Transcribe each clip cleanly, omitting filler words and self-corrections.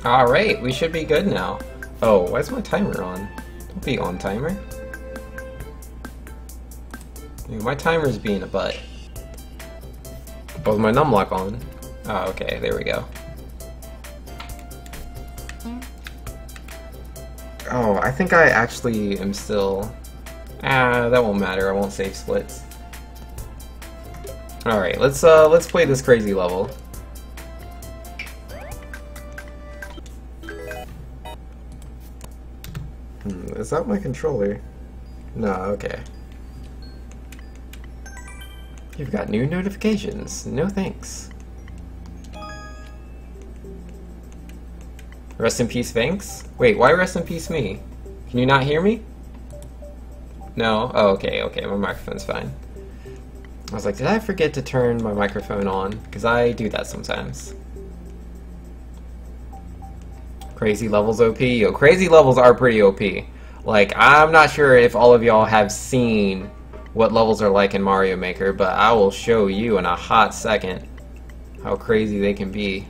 Alright, we should be good now. Oh, why is my timer on? Don't be on, timer. Dude, my timer's being a butt. Oh, is my numlock on? Oh, okay, there we go. Oh, I think I actually am still... that won't matter, I won't save splits. Alright, let's play this crazy level. Is that my controller? No, okay. You've got new notifications. No thanks. Rest in peace, Venks? Wait, why rest in peace me? Can you not hear me? No? Oh, okay, okay, my microphone's fine. I was like, did I forget to turn my microphone on? Because I do that sometimes. Crazy levels OP? Yo, crazy levels are pretty OP. Like, I'm not sure if all of y'all have seen what levels are like in Mario Maker, but I will show you in a hot second how crazy they can be.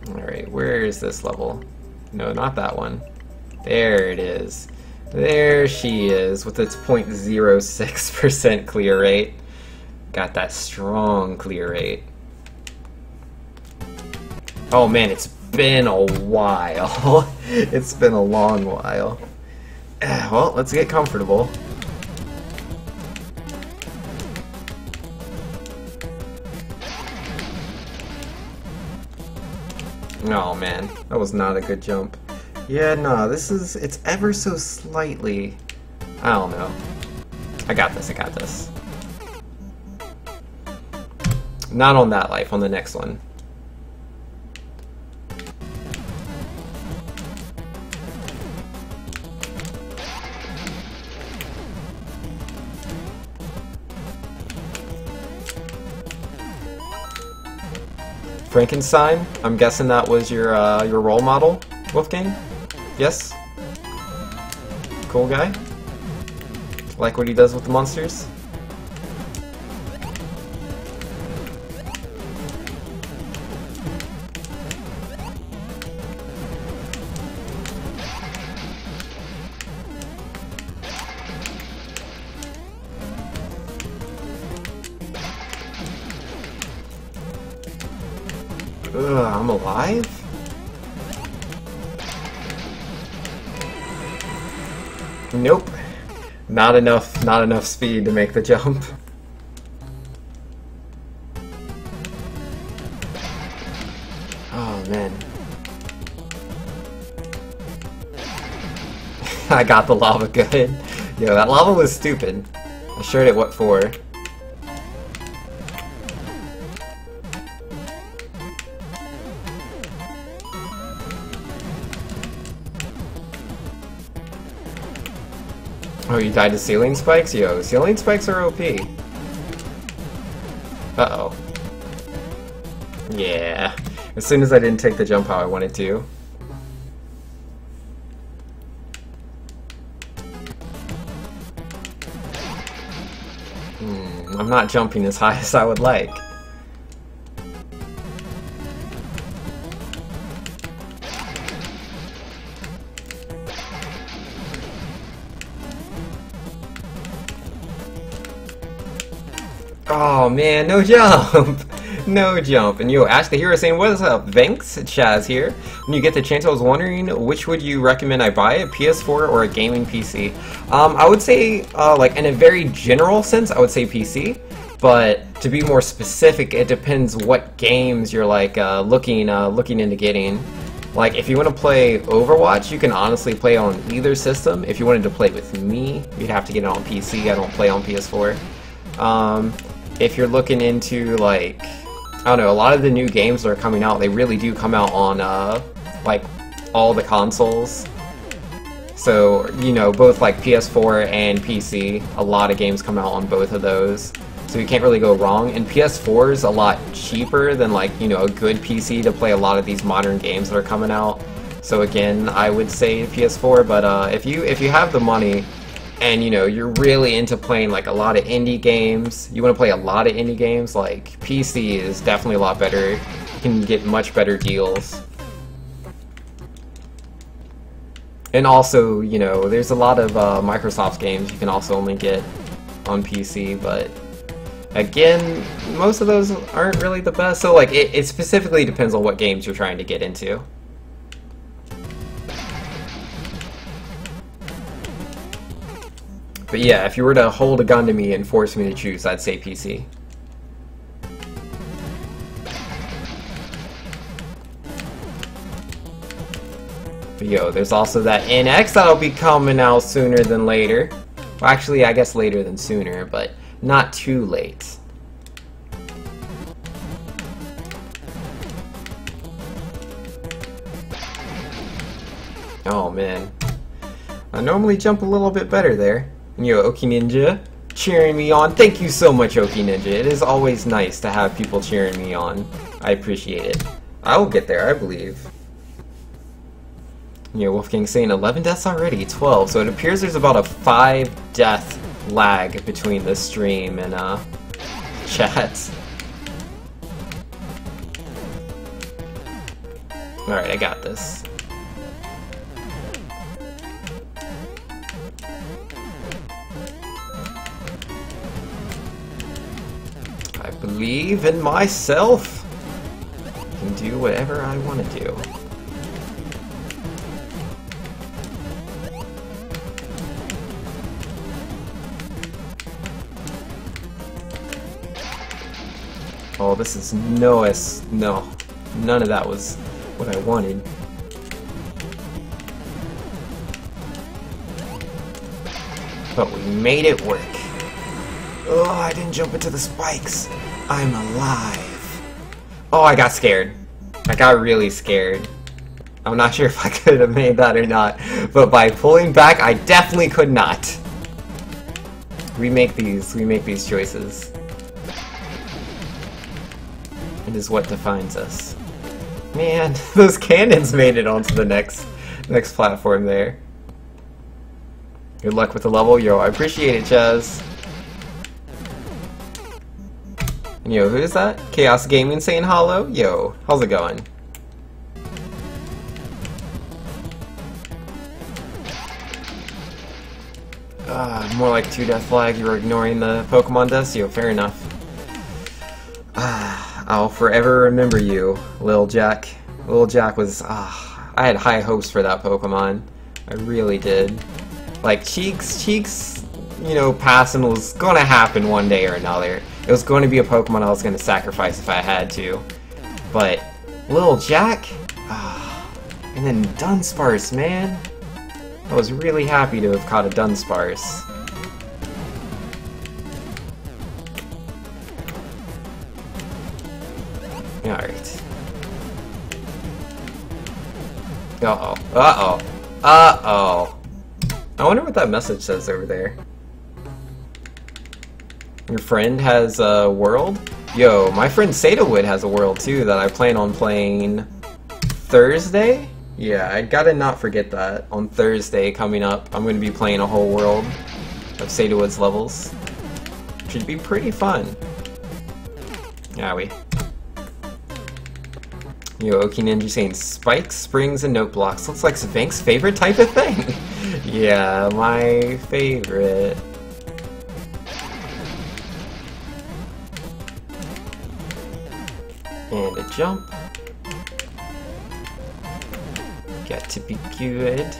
Alright, where is this level? No, not that one. There it is. There she is, with its 0.06% clear rate. Got that strong clear rate. Oh man, it's been a while. It's been a long while. Well, let's get comfortable. Oh man, that was not a good jump. Yeah, no, it's ever so slightly... I don't know. I got this, I got this. Not on that life, on the next one. Frankenstein? I'm guessing that was your role model, Wolfgang? Yes? Cool guy? Like what he does with the monsters? Ugh, I'm alive? Nope. Not enough speed to make the jump. Oh man. I got the lava good. Yo, that lava was stupid. I showed it what for. Oh, you died to ceiling spikes? Yo, ceiling spikes are OP. Uh-oh. Yeah. As soon as I didn't take the jump how I wanted to. I'm not jumping as high as I would like. Oh man, no jump! No jump. And yo, Ash the Hero saying, what is up, Venks? Chaz here. When you get the chance, I was wondering, which would you recommend I buy, a PS4 or a gaming PC? I would say, like, in a very general sense, I would say PC. But to be more specific, it depends what games you're, like, looking into getting. Like, if you want to play Overwatch, you can honestly play on either system. If you wanted to play with me, you'd have to get it on PC. I don't play on PS4. If you're looking into, like, I don't know, a lot of the new games that are coming out, they really do come out on, like, all the consoles. So, you know, both, like, PS4 and PC, a lot of games come out on both of those. So you can't really go wrong. And PS4 is a lot cheaper than, like, you know, a good PC to play a lot of these modern games that are coming out. So again, I would say PS4, but if you have the money, and you know, you're really into playing like a lot of indie games, you want to play a lot of indie games, like PC is definitely a lot better can get much better deals. And also, you know, there's a lot of Microsoft games you can also only get on PC, but again, most of those aren't really the best, so like it specifically depends on what games you're trying to get into. But yeah, if you were to hold a gun to me and force me to choose, I'd say PC. But yo, there's also that NX that'll be coming out sooner than later. Well, actually, I guess later than sooner, but not too late. Oh man, I normally jump a little bit better there. And yo, Oki Ninja, cheering me on. Thank you so much, Oki Ninja. It is always nice to have people cheering me on. I appreciate it. I will get there, I believe. Yeah, Wolfgang saying 11 deaths already, 12. So it appears there's about a 5 death lag between the stream and chat. Alright, I got this. I believe in myself. I can do whatever I want to do. Oh, this is no, none of that was what I wanted. But we made it work. Oh, I didn't jump into the spikes. I'm alive. Oh, I got scared. I got really scared. I'm not sure if I could have made that or not, but by pulling back, I definitely could not. We make these choices. It is what defines us. Man, those cannons made it onto the next platform there. Good luck with the level, yo. I appreciate it, Chaz. And yo, who is that? Chaos Gaming saying hello? Yo, how's it going? More like 2 death lag. You were ignoring the Pokemon deaths? Yo, fair enough. I'll forever remember you, Lil Jack. Lil Jack was, I had high hopes for that Pokemon. I really did. Like, Cheeks, you know, passing was gonna happen one day or another. It was going to be a Pokemon I was gonna sacrifice if I had to. But, Lil Jack? And then Dunsparce, man. I was really happy to have caught a Dunsparce. Alright. Uh-oh. Uh-oh. Uh-oh. I wonder what that message says over there. Your friend has a world? Yo, my friend Sadawood has a world too that I plan on playing Thursday? Yeah, I gotta not forget that. On Thursday coming up, I'm gonna be playing a whole world of Sadawood's levels. Should be pretty fun. Yowie. Yo, Oki Ninja saying spikes, springs, and note blocks. Looks like Venks' favorite type of thing. Yeah, my favorite. And a jump. Got to be good.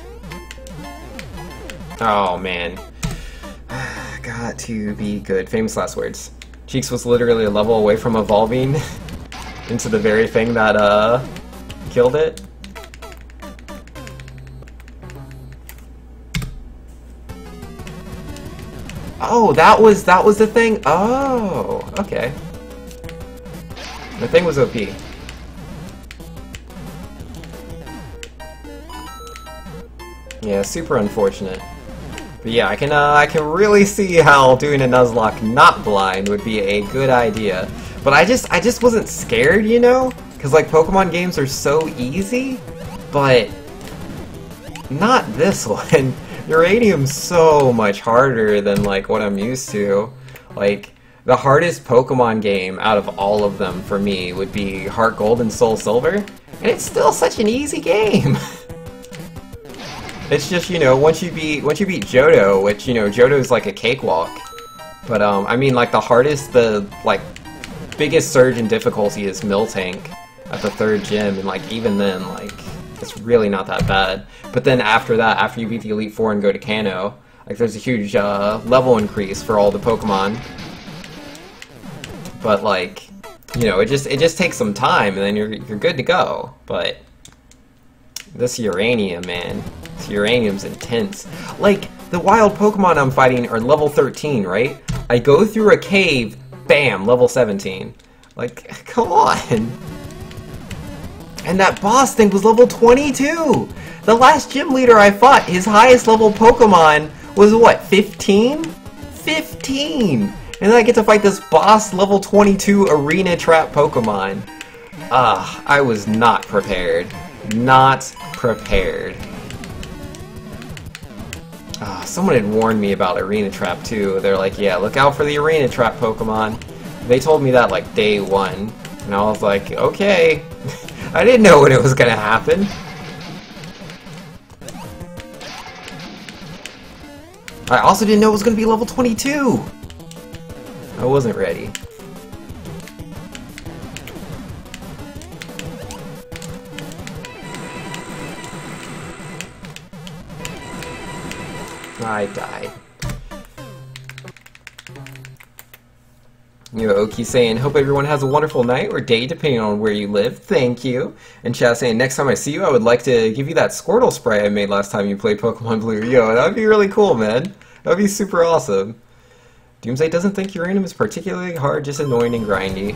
Oh man. Got to be good. Famous last words. Cheeks was literally a level away from evolving into the very thing that killed it. Oh, that was the thing? Oh, okay. The thing was OP. Yeah, super unfortunate. But yeah, I can really see how doing a Nuzlocke not blind would be a good idea. But I just wasn't scared, you know? Because like Pokemon games are so easy, but not this one. Uranium's so much harder than like what I'm used to. Like The hardest Pokemon game out of all of them for me would be Heart Gold and Soul Silver, and it's still such an easy game. It's just, you know, once you beat Johto, which, you know, Johto's like a cakewalk. But I mean, like, the hardest, the like biggest surge in difficulty is Miltank at the 3rd gym, and like even then, like, it's really not that bad. But then after that, after you beat the Elite Four and go to Kanto, like, there's a huge level increase for all the Pokemon. But like, you know, it just takes some time, and then you're good to go. But this Uranium, man, this Uranium's intense. Like, the wild Pokemon I'm fighting are level 13, right? I go through a cave, bam, level 17. Like, come on. And that boss thing was level 22! The last gym leader I fought, his highest level Pokemon was what, 15? 15! And then I get to fight this boss level 22 Arena Trap Pokemon. I was not prepared. Not prepared. Someone had warned me about Arena Trap too. They're like, yeah, look out for the Arena Trap Pokemon. They told me that like day 1. And I was like, okay. I didn't know when it was gonna happen. I also didn't know it was gonna be level 22. I wasn't ready. I died. You know, Oki saying, hope everyone has a wonderful night or day depending on where you live. Thank you. And Chad saying, next time I see you, I would like to give you that Squirtle spray I made last time you played Pokemon Blue. Yo, that would be really cool, man. That would be super awesome. Doomsday doesn't think Uranium is particularly hard, just annoying and grindy.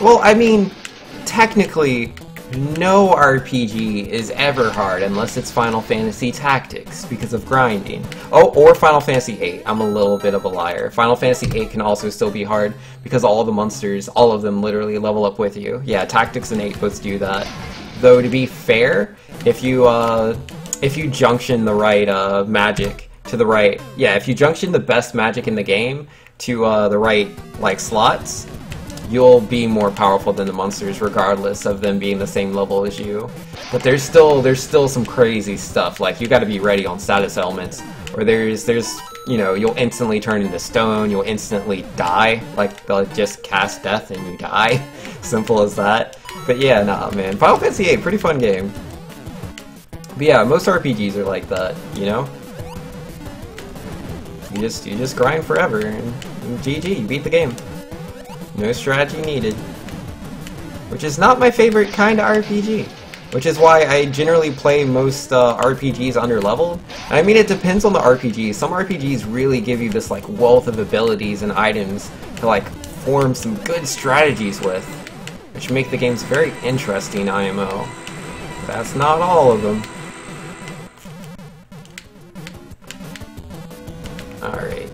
Well, I mean, technically, no RPG is ever hard unless it's Final Fantasy Tactics because of grinding. Oh, or Final Fantasy VIII. I'm a little bit of a liar. Final Fantasy VIII can also still be hard because all the monsters, all of them literally level up with you. Yeah, Tactics and VIII both do that. Though, to be fair, if you junction the right magic to the right, yeah, if you junction the best magic in the game to the right, like, slots, you'll be more powerful than the monsters regardless of them being the same level as you. But there's still some crazy stuff, like you gotta be ready on status elements, or there's you know, you'll instantly turn into stone, you'll instantly die, like they'll just cast death and you die. Simple as that. But yeah, nah, man. Final Fantasy VIII, pretty fun game. But yeah, most RPGs are like that, you know? You just grind forever and GG, you beat the game. No strategy needed. Which is not my favorite kind of RPG. Which is why I generally play most RPGs under-leveled. And I mean, it depends on the RPG. Some RPGs really give you this like wealth of abilities and items to like form some good strategies with. Which make the games very interesting, IMO. That's not all of them. Alright.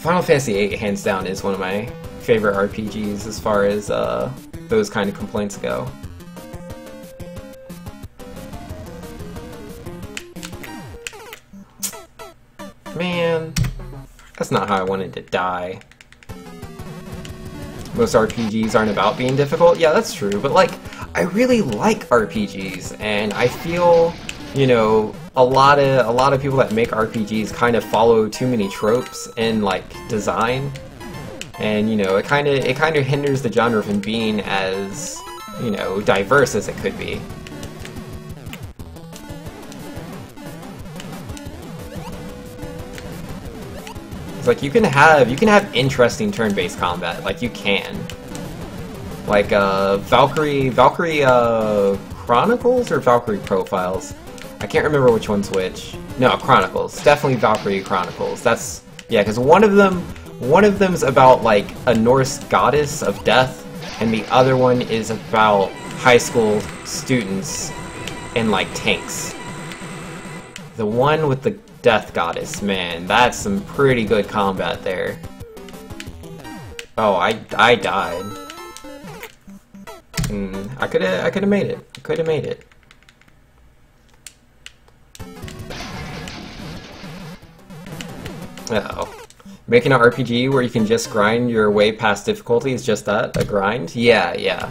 Final Fantasy VIII, hands down, is one of my favorite RPGs as far as those kind of complaints go. Man, that's not how I wanted to die. Most RPGs aren't about being difficult. Yeah, that's true, but like, I really like RPGs, and I feel, you know, a lot of people that make RPGs kind of follow too many tropes in like design, and you know, it kind of hinders the genre from being as, you know, diverse as it could be. It's like you can have interesting turn-based combat, like you can. Like Valkyrie Chronicles or Valkyrie Profiles. I can't remember which one's which. No, Chronicles. Definitely Valkyrie Chronicles. That's, yeah, because one of them's about like a Norse goddess of death, and the other one is about high school students and like tanks. The one with the death goddess, man, that's some pretty good combat there. Oh, I died. I could have made it. I could have made it. Uh-oh. Making an RPG where you can just grind your way past difficulty is just that, a grind? Yeah, yeah.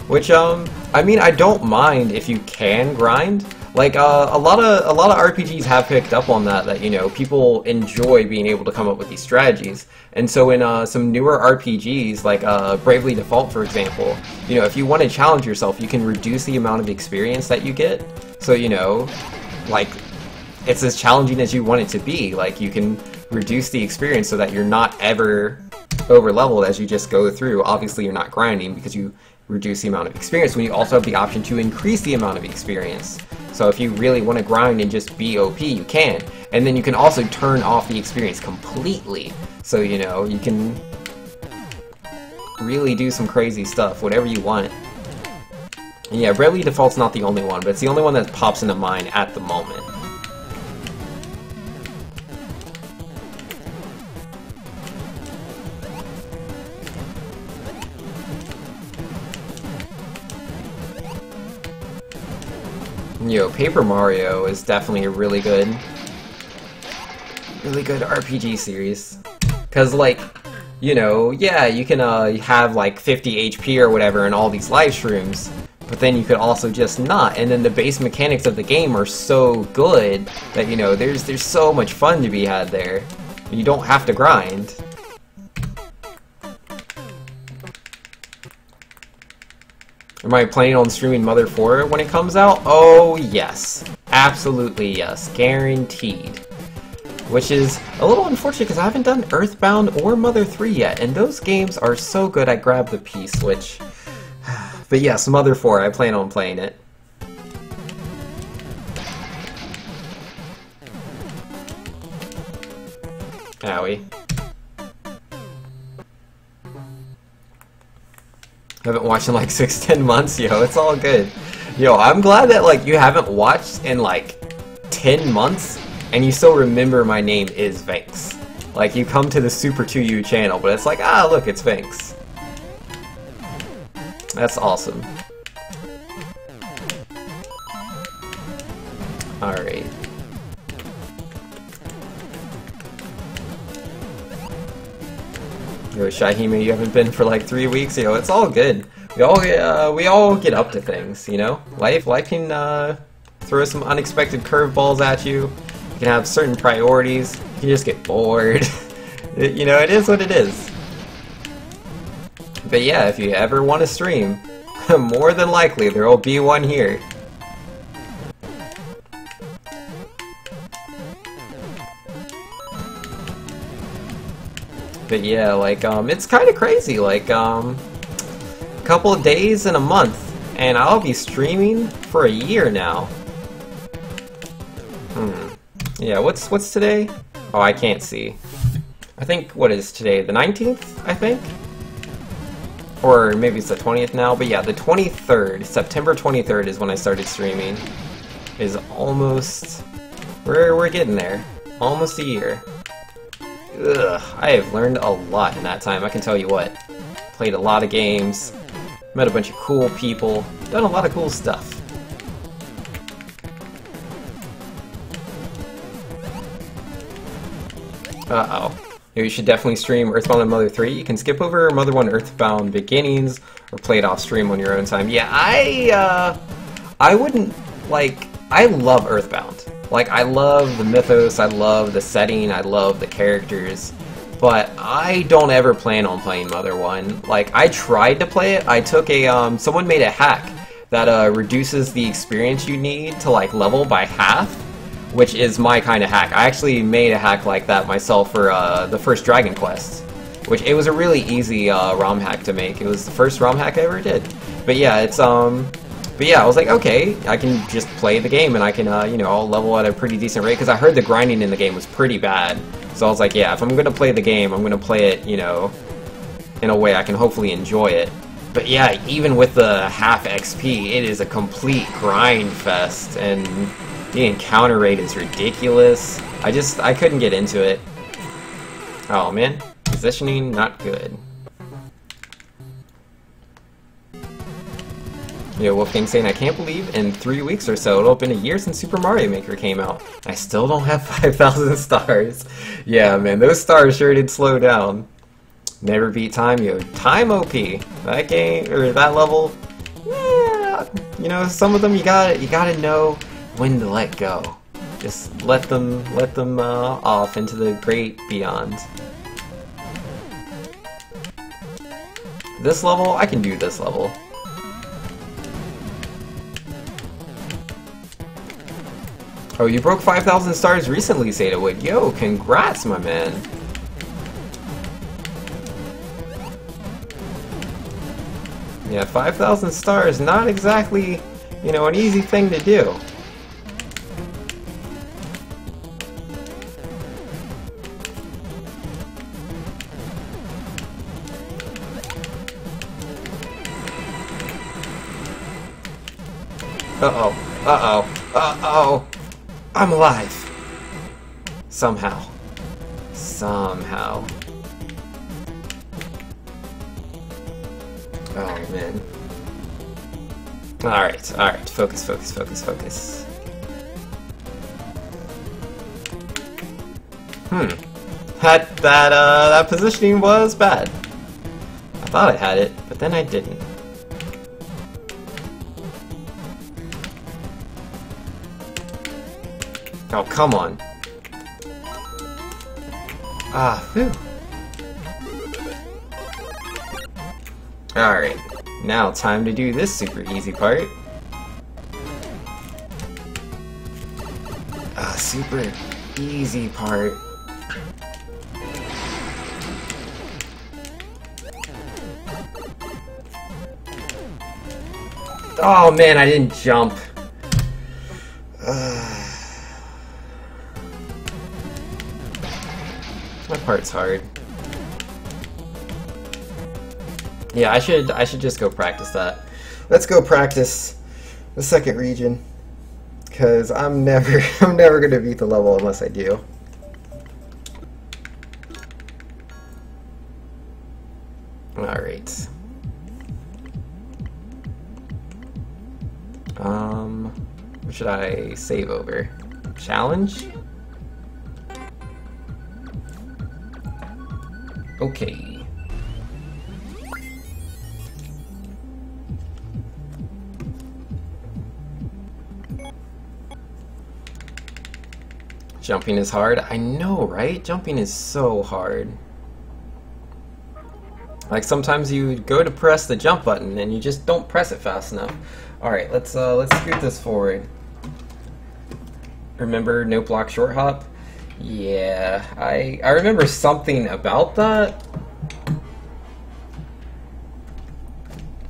Which, I mean, I don't mind if you can grind. Like, a lot of RPGs have picked up on that, you know, people enjoy being able to come up with these strategies. And so in some newer RPGs, like Bravely Default, for example, you know, if you want to challenge yourself, you can reduce the amount of experience that you get. So, you know, like, it's as challenging as you want it to be. Like, you can reduce the experience so that you're not ever over-leveled as you just go through. Obviously, you're not grinding because you reduce the amount of experience when you also have the option to increase the amount of experience. So if you really want to grind and just be OP, you can. And then you can also turn off the experience completely. So, you know, you can really do some crazy stuff, whatever you want. And yeah, Bravely Default's not the only one, but it's the only one that pops into mind at the moment. Yo, Paper Mario is definitely a really good RPG series. Cause like, you know, yeah, you can have like 50 HP or whatever in all these live streams, but then you could also just not. And then the base mechanics of the game are so good that, you know, there's so much fun to be had there. You don't have to grind. Am I planning on streaming Mother 4 when it comes out? Oh, yes. Absolutely yes. Guaranteed. Which is a little unfortunate because I haven't done Earthbound or Mother 3 yet, and those games are so good I grabbed the piece, which... But yes, Mother 4, I plan on playing it. Owie. I haven't watched in like 6-10 months, yo, it's all good. Yo, I'm glad that like you haven't watched in like 10 months and you still remember my name is Venks. Like you come to the Super 2U channel, but it's like, ah, look, it's Venks. That's awesome. Alright. Yo, Shahima, you haven't been for like 3 weeks. Yo, it's all good. We all get up to things, you know. Life can throw some unexpected curveballs at you. You can have certain priorities. You can just get bored. You know, it is what it is. But yeah, if you ever want to stream, more than likely there will be one here. But yeah, like, it's kind of crazy, like, a couple of days and a month, and I'll be streaming for a year now. Yeah, what's today? Oh, I can't see. I think, what is today? The 19th, I think? Or maybe it's the 20th now, but yeah, the 23rd, September 23rd is when I started streaming. Is almost... We're getting there. Almost a year. Ugh, I have learned a lot in that time, I can tell you what. Played a lot of games, met a bunch of cool people, done a lot of cool stuff. Uh-oh. You should definitely stream Earthbound and Mother 3. You can skip over Mother 1 Earthbound Beginnings, or play it off stream on your own time. Yeah, I wouldn't, like, I love Earthbound. Like, I love the mythos, I love the setting, I love the characters, but I don't ever plan on playing Mother 1. Like, I tried to play it, I took a, someone made a hack that, reduces the experience you need to, like, level by half, which is my kind of hack. I actually made a hack like that myself for, the first Dragon Quest, which, it was a really easy, ROM hack to make. It was the first ROM hack I ever did. But yeah, it's, But yeah, I was like, okay, I can just play the game and I can, you know, I'll level at a pretty decent rate, because I heard the grinding in the game was pretty bad. So I was like, yeah, if I'm going to play the game, I'm going to play it, you know, in a way I can hopefully enjoy it. But yeah, even with the half XP, it is a complete grind fest, and the encounter rate is ridiculous. I couldn't get into it. Oh man, positioning, not good. You know, Wolfgang saying, I can't believe in 3 weeks or so it'll have been a year since Super Mario Maker came out. I still don't have 5,000 stars. Yeah, man, those stars sure did slow down. Never beat time, yo. Time OP. That game, or that level, yeah, you know, some of them you gotta know when to let go. Just let them off into the great beyond. This level, I can do this level. Oh, you broke 5,000 stars recently, Seda Wood. Yo, congrats, my man. Yeah, 5,000 stars, not exactly, you know, an easy thing to do. Uh-oh, uh-oh, uh-oh. I'm alive. Somehow. Somehow. Oh, man. Alright, alright. Focus, focus, focus, focus. That positioning was bad. I thought I had it, but then I didn't. Oh, come on. Ah, phew. Alright, now time to do this super easy part. Super easy part. Oh man, I didn't jump. That part's hard. Yeah, I should just go practice that. Let's go practice the second region, because I'm never gonna beat the level unless I do. Alright. What should I save over? Challenge? Okay. Jumping is hard. I know, right? Jumping is so hard. Like sometimes you go to press the jump button and you just don't press it fast enough. All right, let's scoot this forward. Remember no block short hop? Yeah, I remember something about that.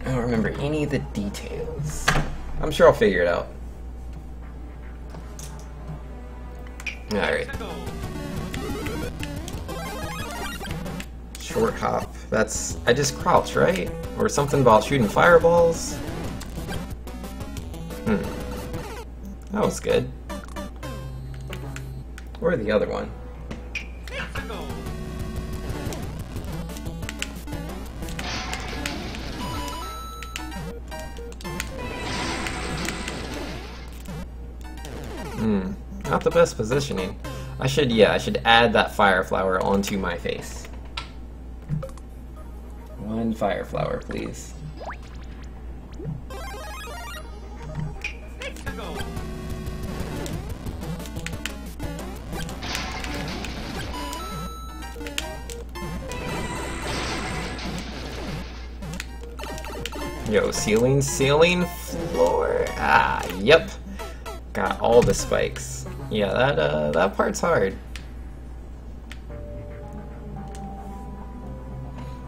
I don't remember any of the details. I'm sure I'll figure it out. Alright. Short hop. That's... I just crouch, right? Or something about shooting fireballs? That was good. Or the other one. Not the best positioning. I should add that fire flower onto my face. One fire flower, please. Yo, ceiling, floor. Ah, yep. Got all the spikes. Yeah, that part's hard.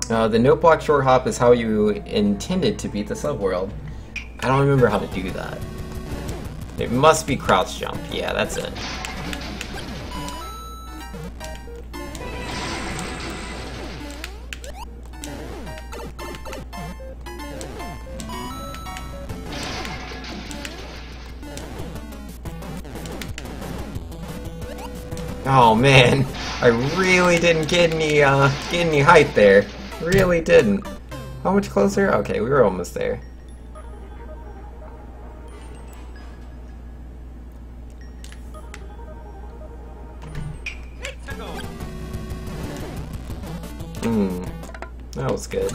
The note block short hop is how you intended to beat the subworld. I don't remember how to do that. It must be crouch jump. Yeah, that's it. Oh man, I really didn't get any height there. Really didn't. How much closer? Okay, we were almost there. sounds good.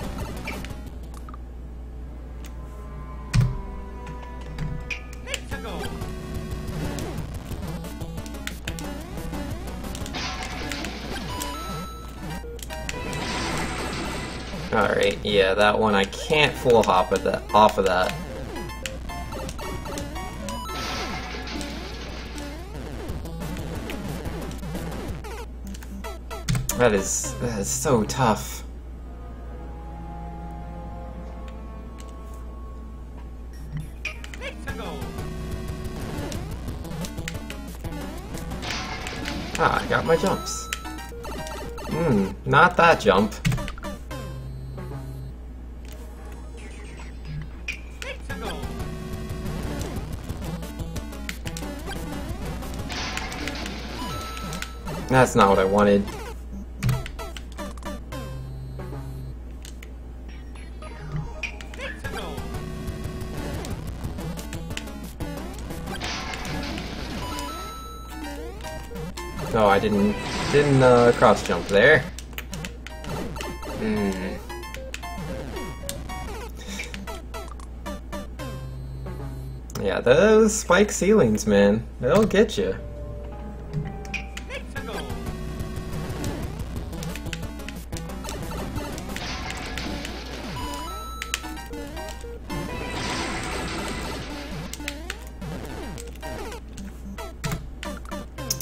Alright, yeah, that one I can't full hop at that, off of that. That is so tough. Ah, I got my jumps. Not that jump. That's not what I wanted. Oh, I didn't cross jump there. Yeah, those spike ceilings, man, they'll get you.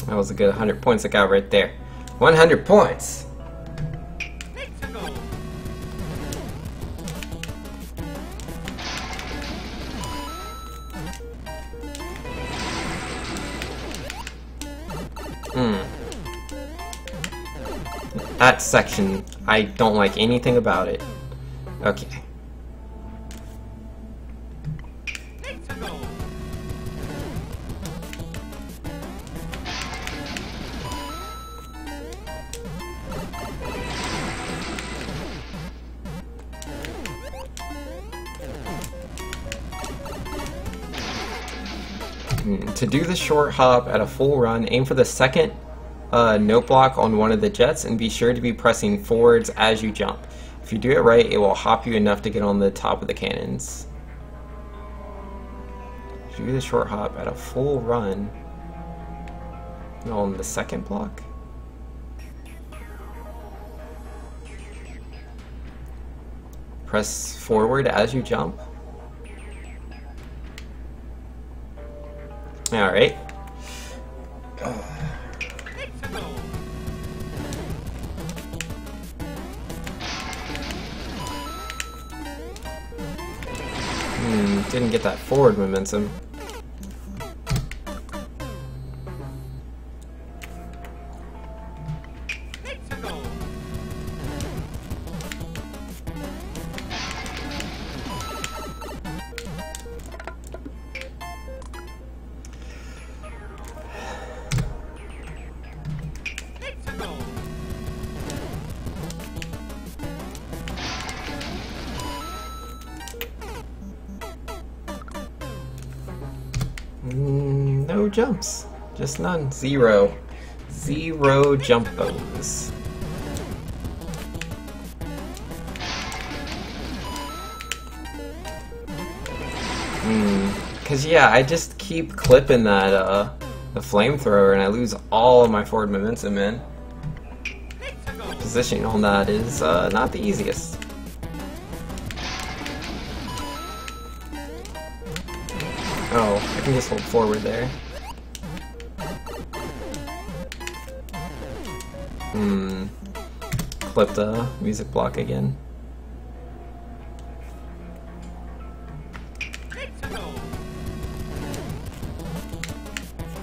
That was a good 100 points I got right there. 100 points! That section, I don't like anything about it. Okay. To do the short hop at a full run, aim for the second note block on one of the jets and be sure to be pressing forwards as you jump. If you do it right, it will hop you enough to get on the top of the cannons. To do the short hop at a full run on the second block. Press forward as you jump. Alright. Didn't get that forward momentum. No jumps. Just none. Zero. Zero jumpos. Cause yeah, I just keep clipping that the flamethrower and I lose all of my forward momentum, man. Positioning on that is not the easiest. Oh, I can just hold forward there. Clip the music block again.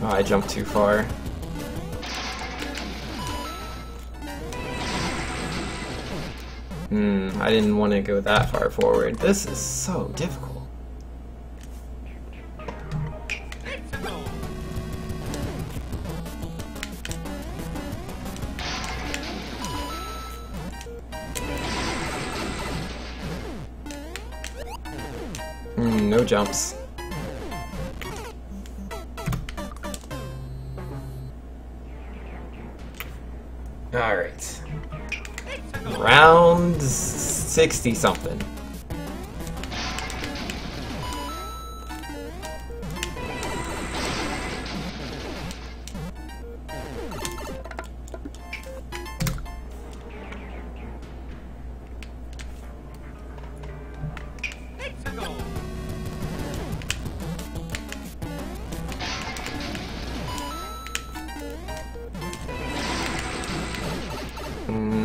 Oh, I jumped too far. I didn't want to go that far forward. This is so difficult. No jumps. Alright. Round 60 something.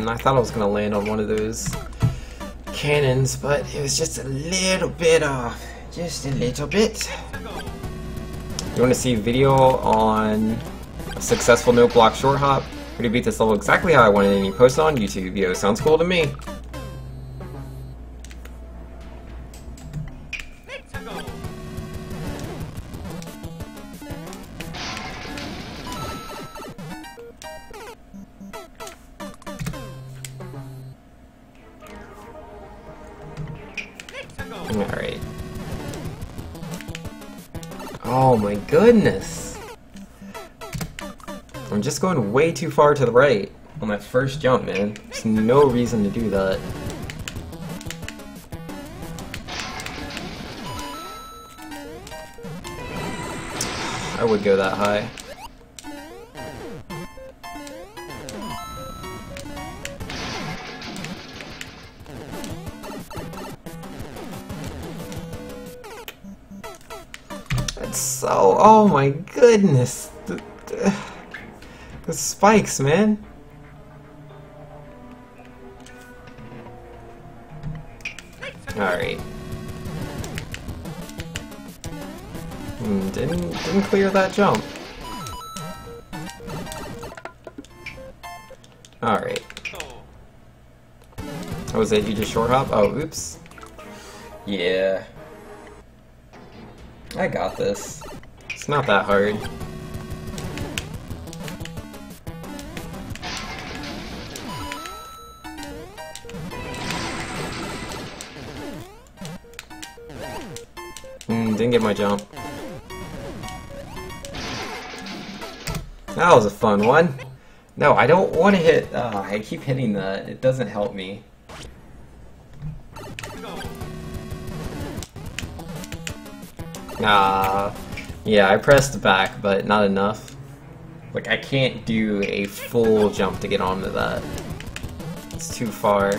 I thought I was gonna land on one of those cannons, but it was just a little bit off. Just a little bit. You want to see a video on a successful no block short hop? Or to beat this level exactly how I wanted, and you post it on YouTube. Yo, sounds cool to me. Alright. Oh my goodness! I'm just going way too far to the right on that first jump, man. There's no reason to do that. I would go that high. So, oh my goodness, the spikes, man. Alright. Didn't clear that jump. Alright. Oh, was it you just short hop? Oh, oops. Yeah. I got this. It's not that hard. Didn't get my jump. That was a fun one. No, I don't want to hit... I keep hitting that. It doesn't help me. Yeah, I pressed back, but not enough. Like, I can't do a full jump to get onto that. It's too far.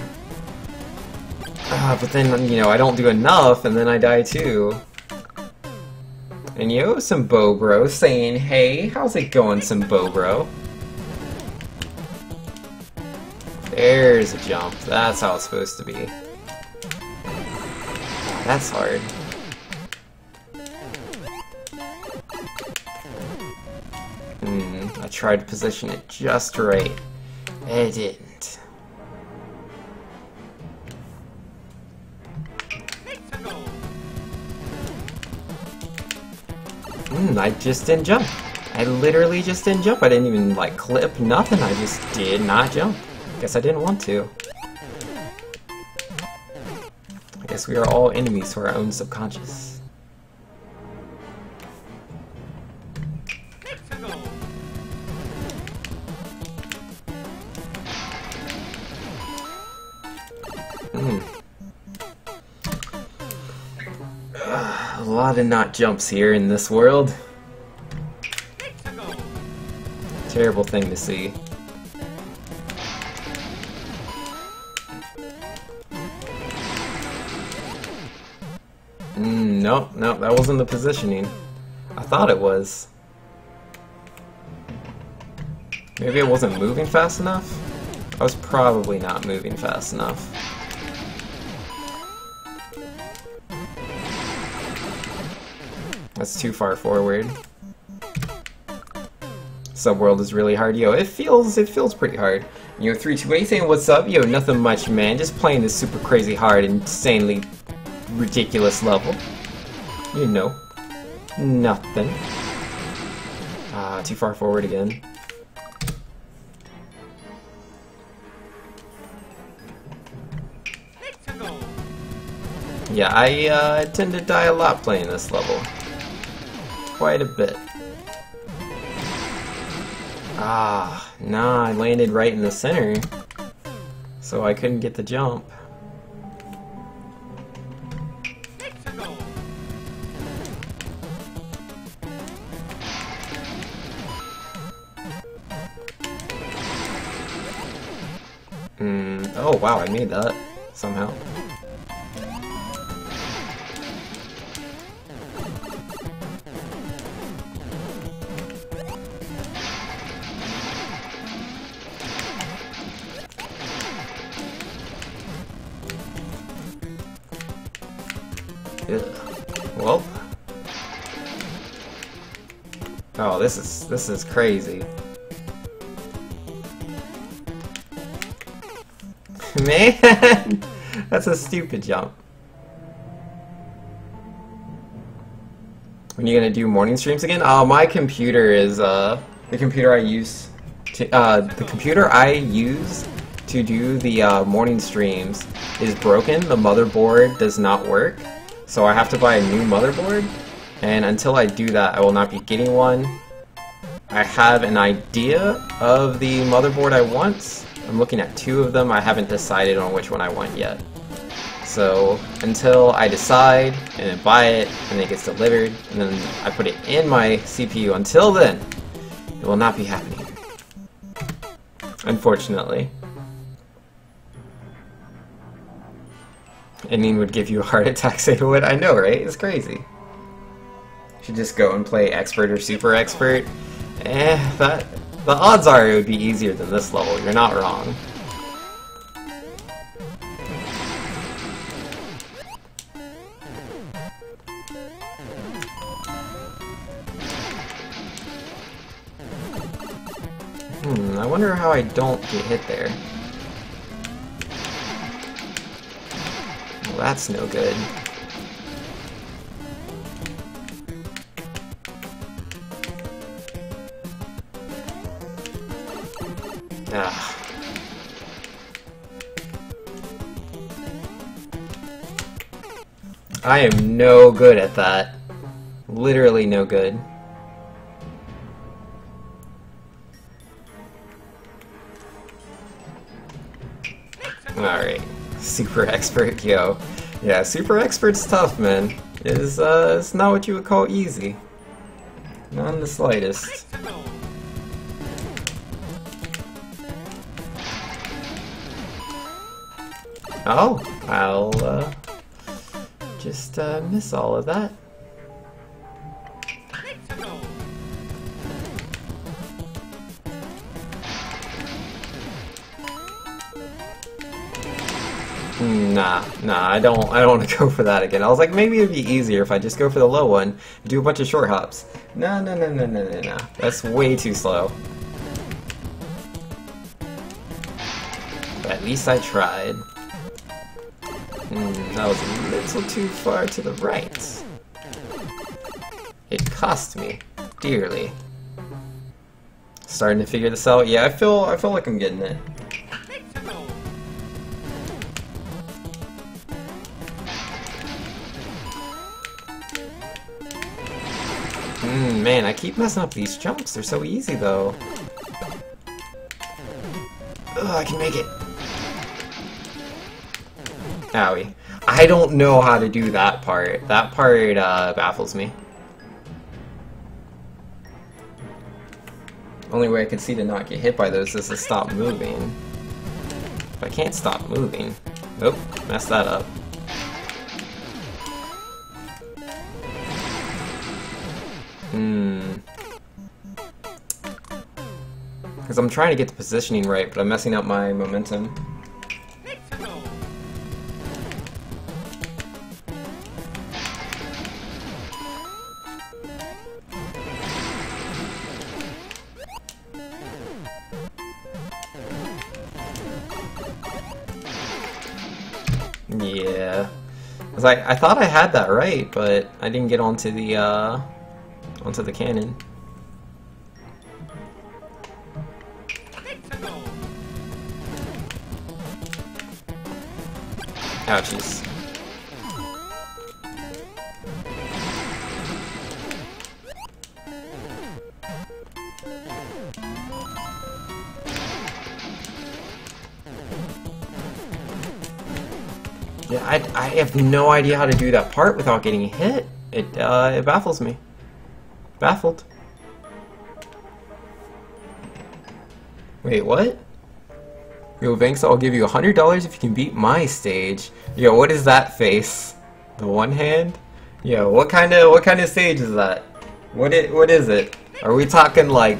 But then, you know, I don't do enough, and then I die too. And yo, some Bro saying, hey, how's it going, some Bro? There's a jump. That's how it's supposed to be. That's hard. I tried to position it just right. It didn't. I just didn't jump. I literally just didn't jump. I didn't even, like, clip, nothing. I just did not jump. Guess I didn't want to. I guess we are all enemies to our own subconscious. A lot of not jumps here in this world. Terrible thing to see. Nope, that wasn't the positioning. I thought it was. Maybe I wasn't moving fast enough? I was probably not moving fast enough. That's too far forward. Subworld is really hard. Yo, it feels pretty hard. Yo, 328 saying what's up? Yo, nothing much, man. Just playing this super crazy hard, insanely ridiculous level. You know. Nothing. Too far forward again. Yeah, I tend to die a lot playing this level. Quite a bit. Nah, I landed right in the center, so I couldn't get the jump. Oh wow, I made that somehow. Ugh. Well. Oh, this is crazy. Man, that's a stupid jump. When are you gonna do morning streams again? My computer is the computer I use to do the morning streams is broken. The motherboard does not work, so I have to buy a new motherboard. And until I do that, I will not be getting one. I have an idea of the motherboard I want. I'm looking at 2 of them. I haven't decided on which one I want yet. So until I decide and then buy it and it gets delivered and then I put it in my CPU, until then, it will not be happening. Unfortunately. Ending would give you a heart attack, say it would. I know, right? It's crazy. Should just go and play expert or super expert. The odds are it would be easier than this level. You're not wrong. I wonder how I don't get hit there. Well, that's no good. I am no good at that. Literally no good. Alright. Super expert, yo. Yeah, super expert's tough, man. It's not what you would call easy. Not in the slightest. Oh, I'll just miss all of that. Nah, I don't want to go for that again. I was like, maybe it'd be easier if I just go for the low one and do a bunch of short hops. No. That's way too slow. But at least I tried. That was a little too far to the right. It cost me dearly. Starting to figure this out. Yeah, I feel like I'm getting it. Man, I keep messing up these jumps. They're so easy, though. Ugh, I can make it. Owie. I don't know how to do that part. That part baffles me. Only way I can see to not get hit by those is to stop moving. But I can't stop moving. Nope, messed that up. Because I'm trying to get the positioning right, but I'm messing up my momentum. Yeah. I was like, I thought I had that right, but I didn't get onto the cannon. Ouchies. Yeah, I have no idea how to do that part without getting hit. It baffles me. Baffled. Wait, what? Yo, Venks, I'll give you $100 if you can beat my stage. Yo, what is that face? The one hand? Yo, what kind of stage is that? What is it? Are we talking like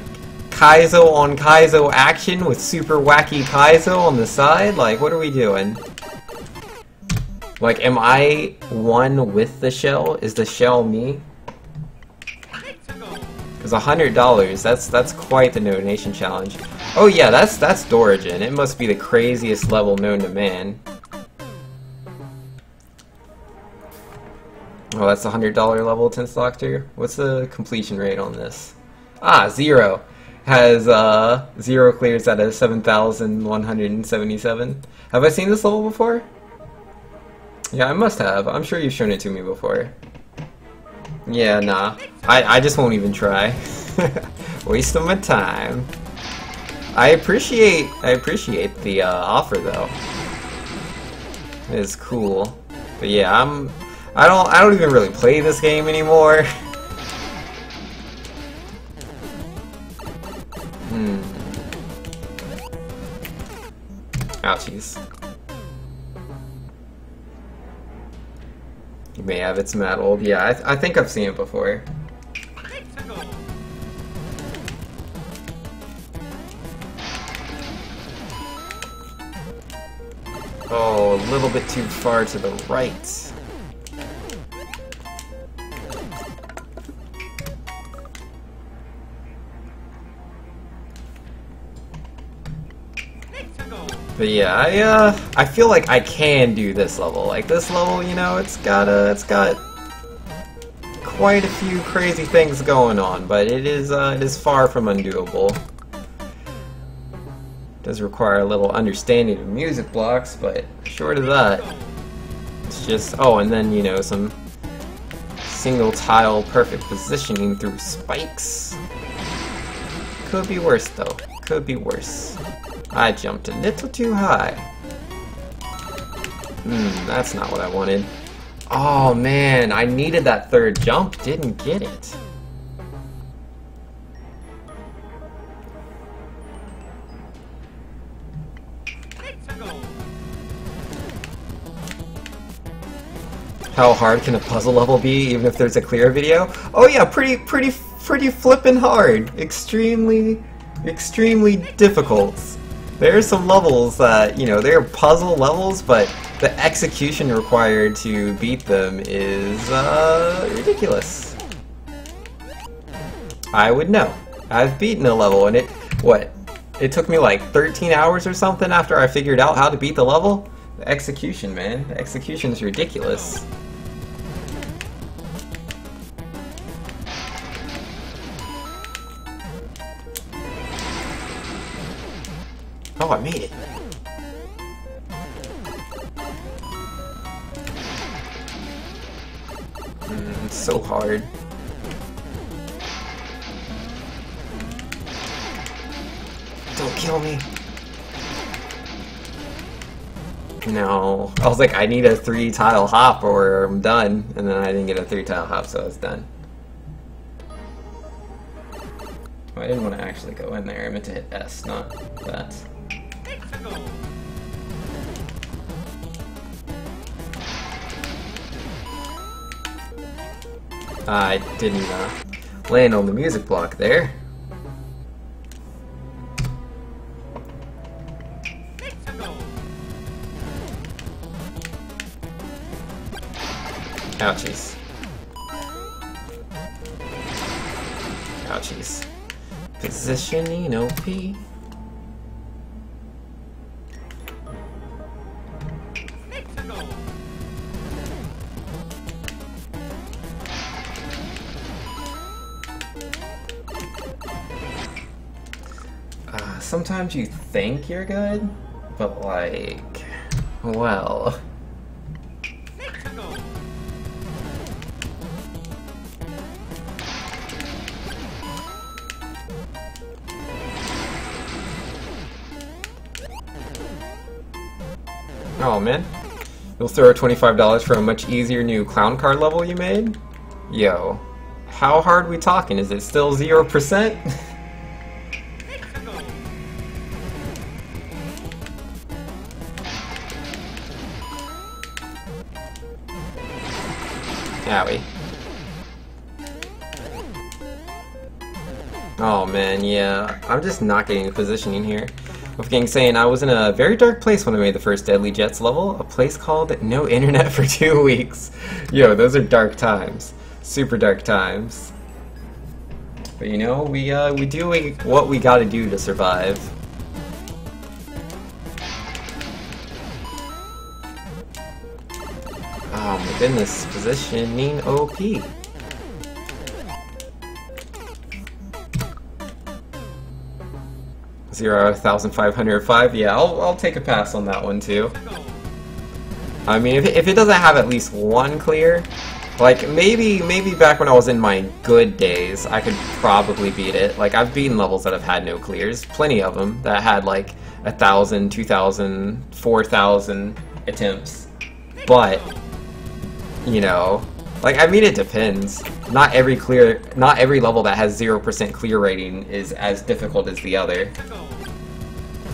Kaizo on Kaizo action with super wacky Kaizo on the side? Like, what are we doing? Like, am I one with the shell? Is the shell me? Because $100, that's quite the donation challenge. Oh yeah, that's Dorigin. It must be the craziest level known to man. Oh, that's a $100 level, Tense Doctor. What's the completion rate on this? Ah, 0. Has 0 clears out of 7,177. Have I seen this level before? Yeah, I must have. I'm sure you've shown it to me before. Yeah, nah. I just won't even try. Waste of my time. I appreciate the offer though. It is cool. But yeah, I don't even really play this game anymore. Ouchies. You may have, it's mad old. Yeah, I think I've seen it before. Oh, a little bit too far to the right. But yeah, I feel like I can do this level. Like this level, you know, it's got quite a few crazy things going on, but it is far from undoable. It does require a little understanding of music blocks, but short of that, it's just and then you know some single tile perfect positioning through spikes. Could be worse though. Could be worse. I jumped a little too high. That's not what I wanted. Oh man, I needed that third jump, didn't get it. How hard can a puzzle level be, even if there's a clear video? Oh yeah, pretty flippin' hard. Extremely difficult. There are some levels that, you know, they're puzzle levels, but the execution required to beat them is ridiculous. I would know. I've beaten a level and it took me like 13 hours or something after I figured out how to beat the level? The execution, man. The execution is ridiculous. Oh, I made it. It's so hard. Don't kill me. No. I was like, I need a 3-tile hop or I'm done. And then I didn't get a 3-tile hop, so I was done. Oh, I didn't want to actually go in there. I meant to hit S, not that. I didn't land on the music block there. Ouchies. Ouchies. Positioning OP. Sometimes you think you're good, but like, well. Oh man, You'll throw $25 for a much easier new clown car level you made? Yo, how hard we talking? Is it still 0%? Owie. Oh man, yeah. I'm just not getting the positioning here. Wolfgang saying I was in a very dark place when I made the first Deadly Jets level, a place called no internet for 2 weeks. Yo, those are dark times. Super dark times. But you know, we do what we gotta do to survive. Oh my goodness, positioning OP. 0,505. Yeah, I'll take a pass on that one too. I mean, if it doesn't have at least one clear, like maybe back when I was in my good days, I could probably beat it. Like I've beaten levels that have had no clears, plenty of them that had like 1,000, 2,000, 4,000 attempts. But you know, like I mean, it depends. Not every level that has 0% clear rating is as difficult as the other.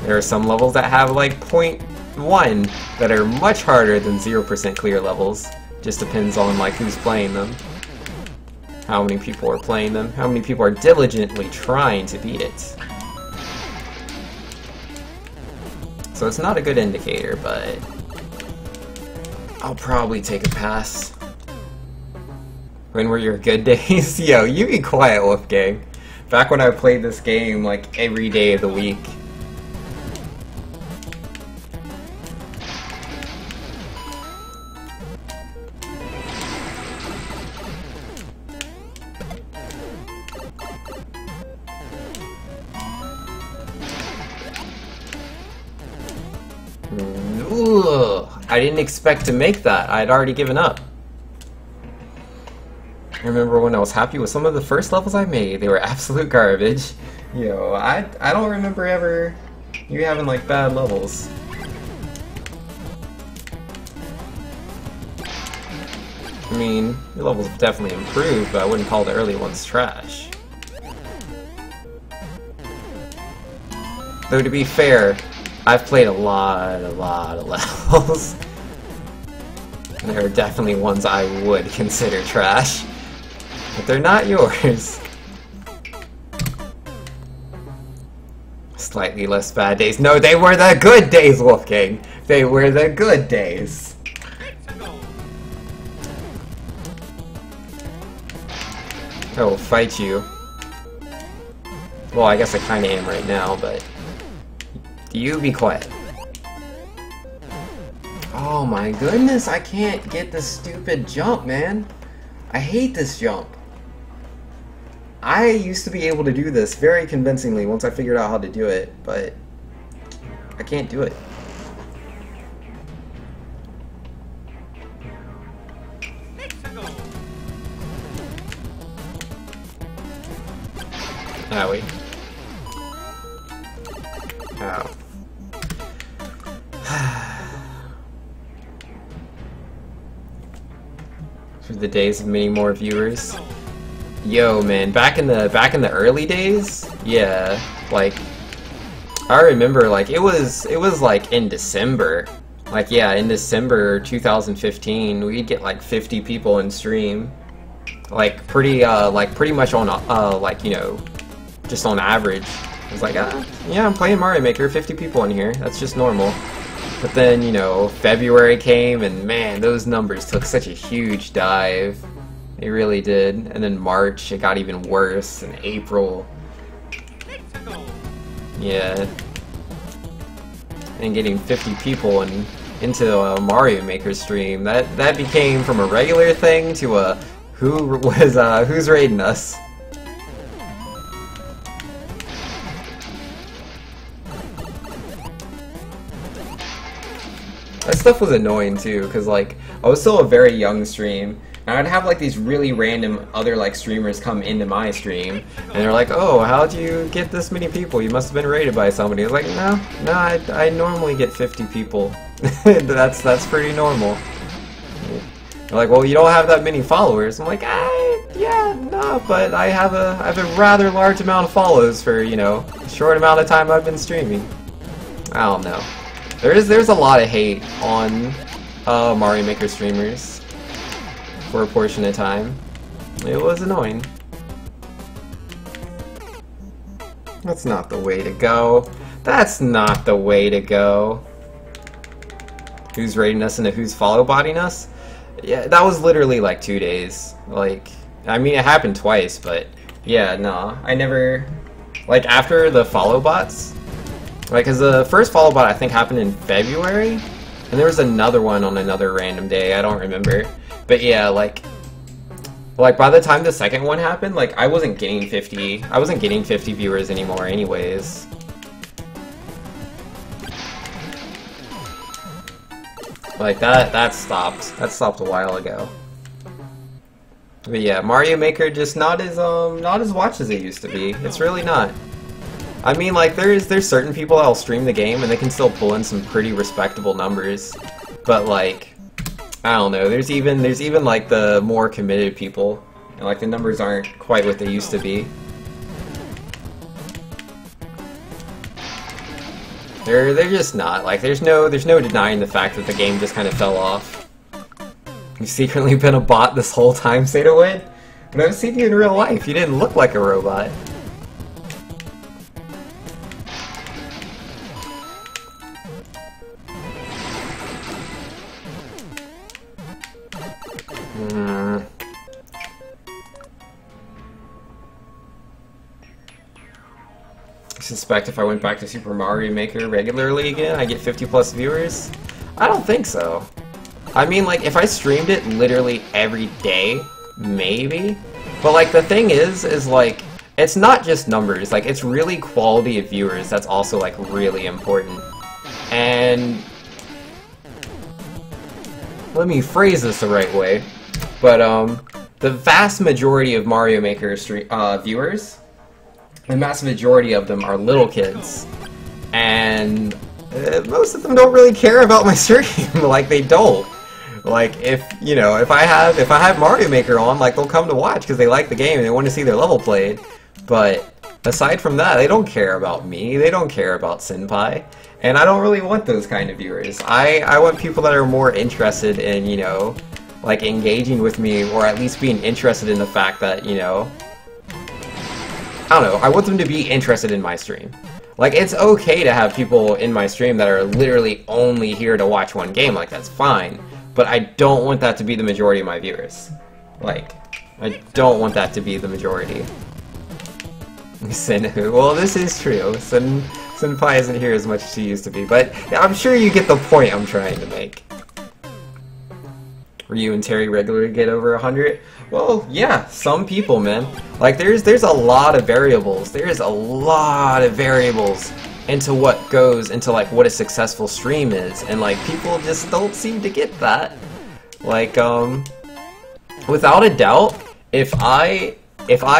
There are some levels that have like 0.1 that are much harder than 0% clear levels. Just depends on like who's playing them, how many people are playing them, how many people are diligently trying to beat it. So it's not a good indicator, but I'll probably take a pass. When were your good days? Yo, you be quiet, Wolfgang. Back when I played this game like every day of the week. Ugh, I didn't expect to make that. I had already given up. I remember when I was happy with some of the first levels I made. They were absolute garbage. Yo, I don't remember ever you having like bad levels. I mean, your levels have definitely improved, but I wouldn't call the early ones trash. Though to be fair, I've played a lot of levels. There are definitely ones I would consider trash. But they're not yours. Slightly less bad days. No, they were the good days, Wolfgang! They were the good days. I will fight you. Well, I guess I kinda am right now, but... You be quiet. Oh my goodness, I can't get this stupid jump, man. I hate this jump. I used to be able to do this very convincingly once I figured out how to do it, but I can't do it. Owie. Ow. For the days of many more viewers. Yo, man, back in the early days, yeah, like I remember like it was like in December. Like yeah, in December 2015, we'd get like 50 people in stream. Like pretty much on like, you know, just on average. It was like, yeah, I'm playing Mario Maker, 50 people in here. That's just normal. But then, you know, February came and man, those numbers took such a huge dive. They really did. And then March, it got even worse. And April. Yeah. And getting 50 people into a Mario Maker stream, that became from a regular thing to a who's raiding us. That stuff was annoying too, because like I was still a very young stream, and I'd have like these really random other like streamers come into my stream, and they're like, "Oh, how'd you get this many people? You must have been raided by somebody." I was like, "No, I normally get 50 people That's pretty normal. They're like, well, you don't have that many followers. I'm like, yeah, no, but I have a rather large amount of follows for, you know, a short amount of time I've been streaming. I don't know. There's a lot of hate on Mario Maker streamers for a portion of time. It was annoying. That's not the way to go. That's not the way to go. Who's raiding us and who's follow botting us? Yeah, that was literally like 2 days. Like, I mean, it happened twice, but yeah, no, I never, like, after the follow bots, like, cause the first follow bot I think happened in February, and there was another one on another random day, I don't remember, but yeah, like by the time the second one happened, like, I wasn't getting 50 viewers anymore anyways. Like, that stopped. That stopped a while ago. But yeah, Mario Maker just not as watched as it used to be. It's really not. I mean, like, there's certain people that'll stream the game and they can still pull in some pretty respectable numbers. But like, I don't know, there's even like the more committed people, and like the numbers aren't quite what they used to be. They're just not. Like, there's no denying the fact that the game just kind of fell off. You've secretly been a bot this whole time, Sadawin? When I've seen you in real life, you didn't look like a robot. I suspect if I went back to Super Mario Maker regularly again, I'd get 50 plus viewers? I don't think so. I mean, like, if I streamed it literally every day, maybe. But like, the thing is like, it's not just numbers, like, it's really quality of viewers that's also like really important. And let me phrase this the right way, but the vast majority of Mario Maker viewers, the vast majority of them are little kids, and most of them don't really care about my stream. Like, they don't. Like, if I have Mario Maker on, like, they'll come to watch because they like the game and they want to see their level played. But aside from that, they don't care about me. They don't care about Senpai, and I don't really want those kind of viewers. I want people that are more interested in, you know, like, engaging with me, or at least being interested in the fact that, you know, I don't know, I want them to be interested in my stream. Like, it's okay to have people in my stream that are literally only here to watch one game, like, that's fine. But I don't want that to be the majority of my viewers. Like, I don't want that to be the majority. Well, this is true. Senpai isn't here as much as she used to be, but I'm sure you get the point I'm trying to make. Were you and Terry regularly get over 100? Well, yeah, some people, man. Like, there's a lot of variables. There's a lot of variables into what goes into, like, what a successful stream is, and like, people just don't seem to get that. Like, without a doubt, if I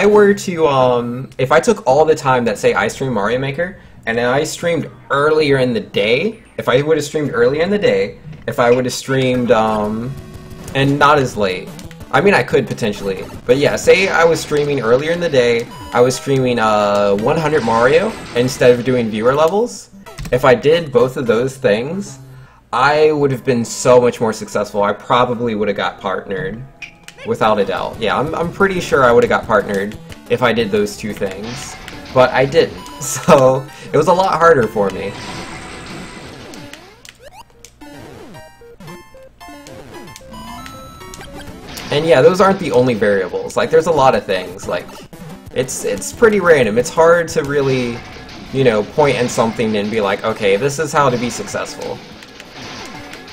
were to if I took all the time that, say, I stream Mario Maker, and then I streamed earlier in the day, if I would have streamed earlier in the day, if I would have streamed and not as late. I mean, I could potentially, but yeah, say I was streaming earlier in the day, I was streaming 100 Mario instead of doing viewer levels. If I did both of those things, I would have been so much more successful. I probably would have got partnered, without a doubt. Yeah, I'm pretty sure I would have got partnered if I did those two things, but I didn't, so it was a lot harder for me. And yeah, those aren't the only variables. Like, there's a lot of things. Like, it's pretty random. It's hard to really, you know, point at something and be like, okay, this is how to be successful.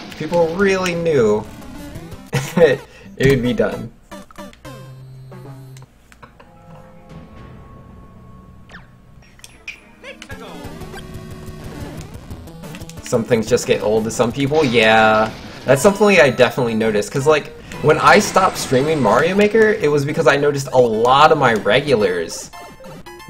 If people really knew, it would be done. Some things just get old to some people. Yeah, that's something I definitely noticed. Because, like, when I stopped streaming Mario Maker, it was because I noticed a lot of my regulars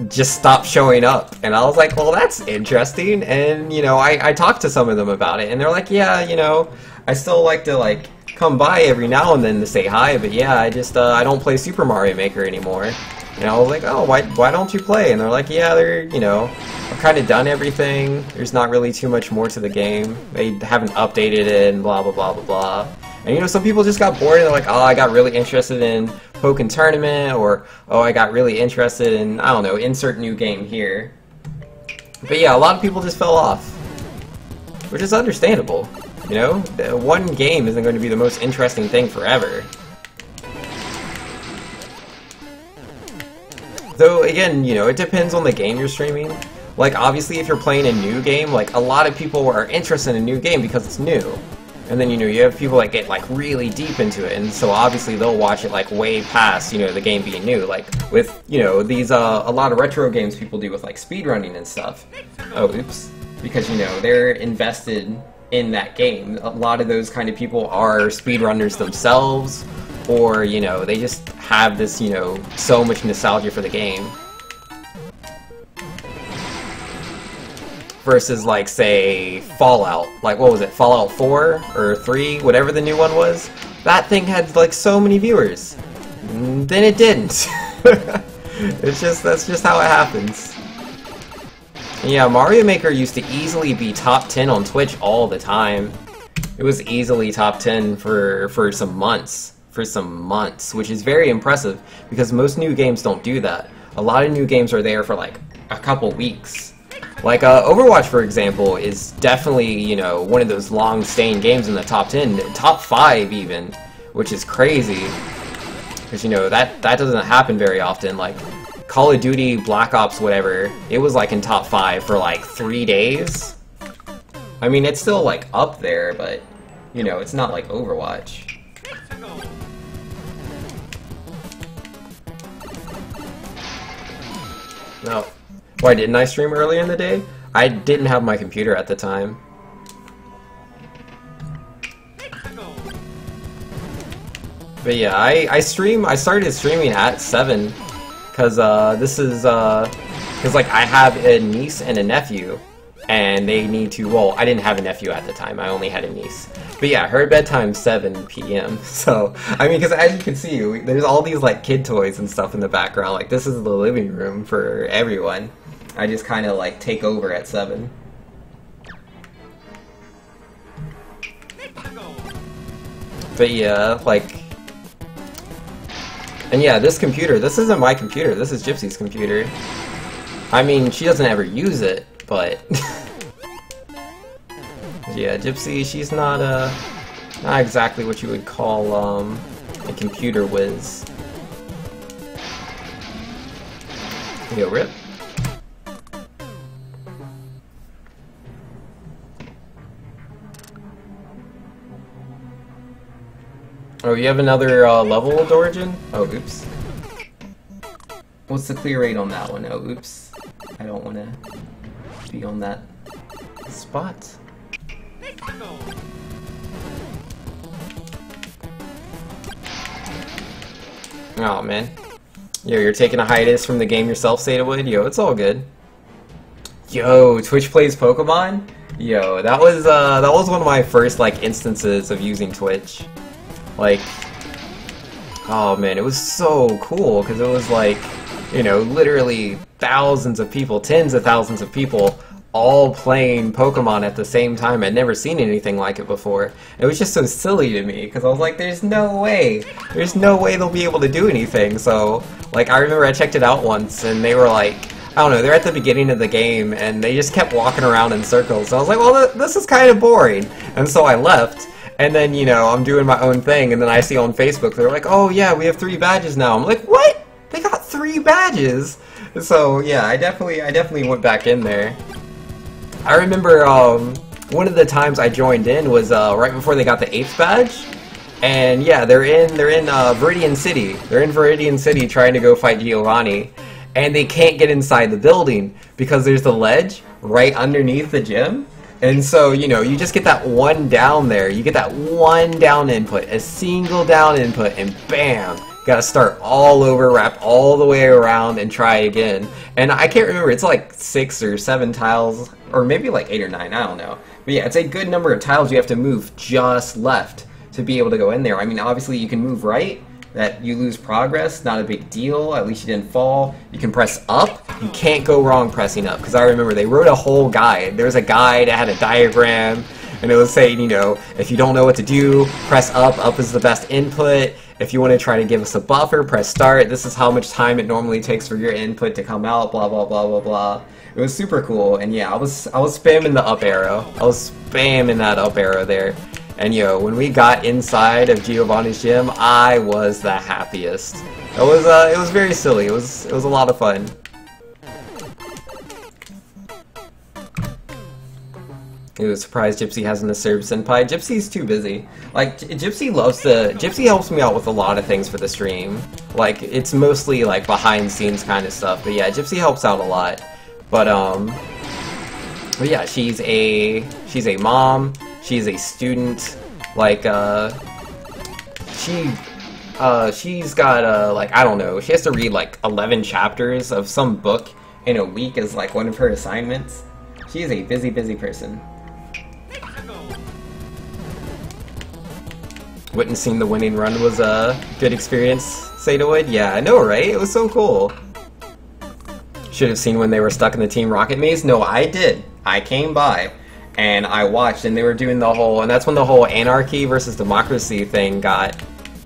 just stopped showing up. And I was like, well, that's interesting. And, you know, I talked to some of them about it, and they're like, yeah, you know, I still like to, like, come by every now and then to say hi, but yeah, I just, I don't play Super Mario Maker anymore. And I was like, oh, why don't you play? And they're like, yeah, they're, you know, I've kind of done everything. There's not really too much more to the game. They haven't updated it and blah, blah, blah, blah, blah. And, you know, some people just got bored and they're like, oh, I got really interested in Pokken Tournament, or, oh, I got really interested in, I don't know, insert new game here. But yeah, a lot of people just fell off, which is understandable. You know, one game isn't going to be the most interesting thing forever. Though, again, you know, it depends on the game you're streaming. Like, obviously, if you're playing a new game, like, a lot of people are interested in a new game because it's new. And then, you know, you have people that get, like, really deep into it, and so obviously they'll watch it, like, way past, you know, the game being new. Like, with, you know, these, a lot of retro games people do with, like, speedrunning and stuff. Oh, oops. Because, you know, they're invested in that game. A lot of those kind of people are speedrunners themselves, or, you know, they just have this, you know, so much nostalgia for the game. Versus, like, say, Fallout. Like, what was it, Fallout 4 or 3, whatever the new one was? That thing had, like, so many viewers. Then it didn't. That's just how it happens. Yeah, Mario Maker used to easily be top 10 on Twitch all the time. It was easily top 10 for some months. Which is very impressive, because most new games don't do that. A lot of new games are there for, like, a couple weeks. Like, Overwatch, for example, is definitely, you know, one of those long-staying games in the top 10, top 5 even, which is crazy. Because, you know, that doesn't happen very often. Like, Call of Duty, Black Ops, whatever, it was, like, in top 5 for, like, 3 days. I mean, it's still, like, up there, but, you know, it's not like Overwatch. No. Why didn't I stream earlier in the day? I didn't have my computer at the time. But yeah, I started streaming at 7, cause cause like I have a niece and a nephew, and they need to, well, I didn't have a nephew at the time, I only had a niece. But yeah, her bedtime's 7 p.m. So, I mean, because as you can see, there's all these, like, kid toys and stuff in the background. Like, this is the living room for everyone. I just kind of, like, take over at 7. But yeah, like... And yeah, this computer, this isn't my computer, this is Gypsy's computer. I mean, she doesn't ever use it, but... Yeah, Gypsy, she's not exactly what you would call, a computer whiz. Yo, rip. Oh, you have another, level of origin? Oh, oops. What's the clear rate on that one? Oh, oops. I don't want to be on that spot. Oh man. Yo, you're taking a hiatus from the game yourself, Sadawood? Yo, it's all good. Yo, Twitch plays Pokemon? Yo, that was one of my first, like, instances of using Twitch. Like, oh man, it was so cool, because it was like, you know, literally thousands of people, tens of thousands of people, all playing Pokemon at the same time. I'd never seen anything like it before. It was just so silly to me, because I was like, there's no way they'll be able to do anything. So, like, I remember I checked it out once, and they were like, I don't know, they're at the beginning of the game, and they just kept walking around in circles. So I was like, well, this is kind of boring. And so I left, and then, you know, I'm doing my own thing, and then I see on Facebook, they're like, oh yeah, we have 3 badges now. I'm like, what? They got 3 badges? So, yeah, I definitely went back in there. I remember one of the times I joined in was right before they got the 8th badge, and yeah, they're in Viridian City. They're in Viridian City trying to go fight Giovanni, and they can't get inside the building because there's the ledge right underneath the gym. And so, you know, you just get that one down there. You get that one down input, a single down input, and bam, gotta start all over, wrap all the way around, and try again. And I can't remember, it's like 6 or 7 tiles, or maybe like 8 or 9, I don't know. But yeah, it's a good number of tiles you have to move just left to be able to go in there. I mean, obviously you can move right, that you lose progress, not a big deal, at least you didn't fall. You can press up, you can't go wrong pressing up, because I remember they wrote a whole guide. There was a guide that had a diagram, and it was saying, you know, if you don't know what to do, press up is the best input. If you want to try to give us a buffer, press start. This is how much time it normally takes for your input to come out, blah, blah, blah, blah, blah. It was super cool, and yeah, I was spamming the up arrow. I was spamming that up arrow there. And yo, when we got inside of Giovanni's gym, I was the happiest. It was very silly. It was a lot of fun. It was surprised Gypsy hasn't a Serb senpai. Gypsy's too busy. Like, Gypsy helps me out with a lot of things for the stream. Like, it's mostly like behind scenes kind of stuff. But yeah, Gypsy helps out a lot. But yeah, she's a mom. She's a student. Like, she's got like, I don't know. She has to read like 11 chapters of some book in a week as like one of her assignments. She is a busy, busy person. Witnessing the winning run was a good experience, Sato would. Yeah, I know, right? It was so cool. Should have seen when they were stuck in the Team Rocket maze. No, I did. I came by and I watched, and they were doing the whole, and that's when the whole anarchy versus democracy thing got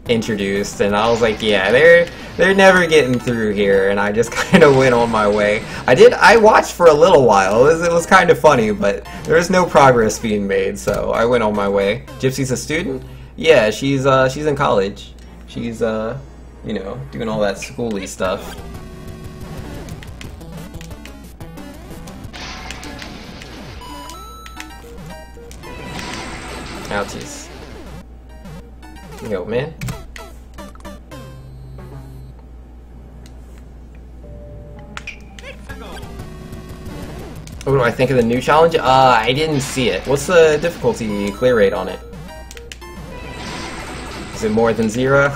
introduced, and I was like, yeah, they're never getting through here, and I just kind of went on my way. I watched for a little while. It was kind of funny, but there was no progress being made, so I went on my way. Gypsy's a student? Yeah, she's in college. She's you know, doing all that schooly stuff. Ouchies. Yo, man. What do I think of the new challenge? I didn't see it. What's the difficulty clear rate on it? Is it more than 0?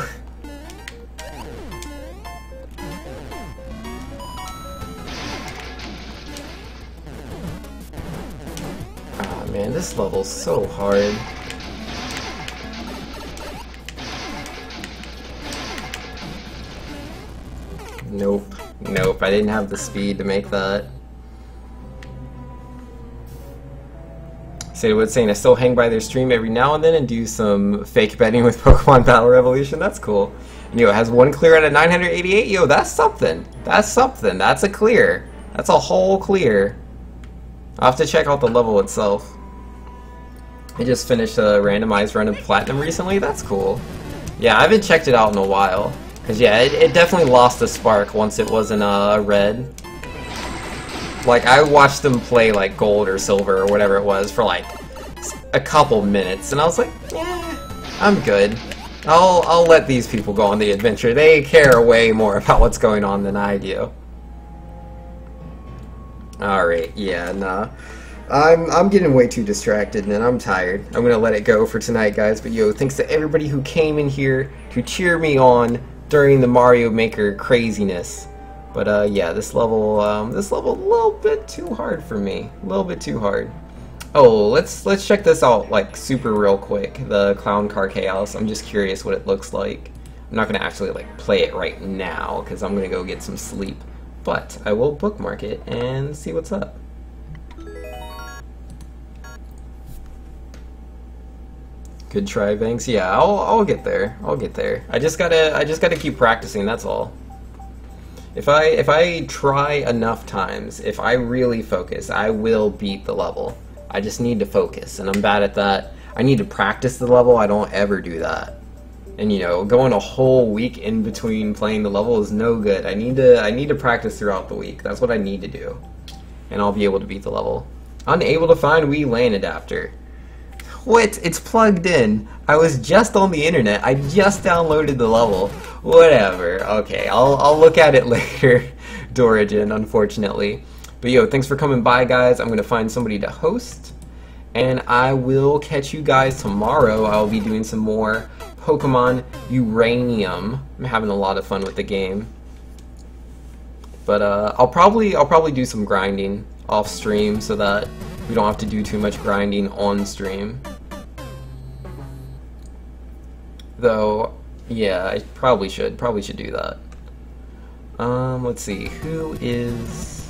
Ah, man, this level's so hard. Nope. Nope, I didn't have the speed to make that. Sadwood saying I still hang by their stream every now and then and do some fake betting with Pokemon Battle Revolution. That's cool. And, yo, it has one clear out of 988. Yo, that's something. That's something. That's a clear. That's a whole clear. I'll have to check out the level itself. I just finished a randomized run of Platinum recently. That's cool. Yeah, I haven't checked it out in a while. Because, yeah, it definitely lost the spark once it was in red. Like, I watched them play, like, gold or silver or whatever it was for, like, a couple minutes. And I was like, yeah, I'm good. I'll let these people go on the adventure. They care way more about what's going on than I do. Alright, yeah, nah. I'm getting way too distracted and I'm tired. I'm gonna let it go for tonight, guys. But, yo, thanks to everybody who came in here to cheer me on during the Mario Maker craziness. But yeah, this level a little bit too hard for me. A little bit too hard. Oh, let's check this out like super real quick. The Clown Car Chaos. I'm just curious what it looks like. I'm not gonna actually like play it right now because I'm gonna go get some sleep. But I will bookmark it and see what's up. Good try, Venks. Yeah, I'll get there. I'll get there. I just gotta keep practicing. That's all. If I try enough times, if I really focus, I will beat the level. I just need to focus, and I'm bad at that. I need to practice the level. I don't ever do that. And you know, going a whole week in between playing the level is no good. I need to practice throughout the week. That's what I need to do, and I'll be able to beat the level. Unable to find Wii LAN adapter. What? It's plugged in. I was just on the internet. I just downloaded the level. Whatever. Okay, I'll look at it later, Dorigen, unfortunately. But yo, thanks for coming by, guys. I'm going to find somebody to host. And I will catch you guys tomorrow. I'll be doing some more Pokemon Uranium. I'm having a lot of fun with the game. But I'll probably do some grinding off stream so that we don't have to do too much grinding on stream. Though, yeah, I probably should do that. Let's see, who is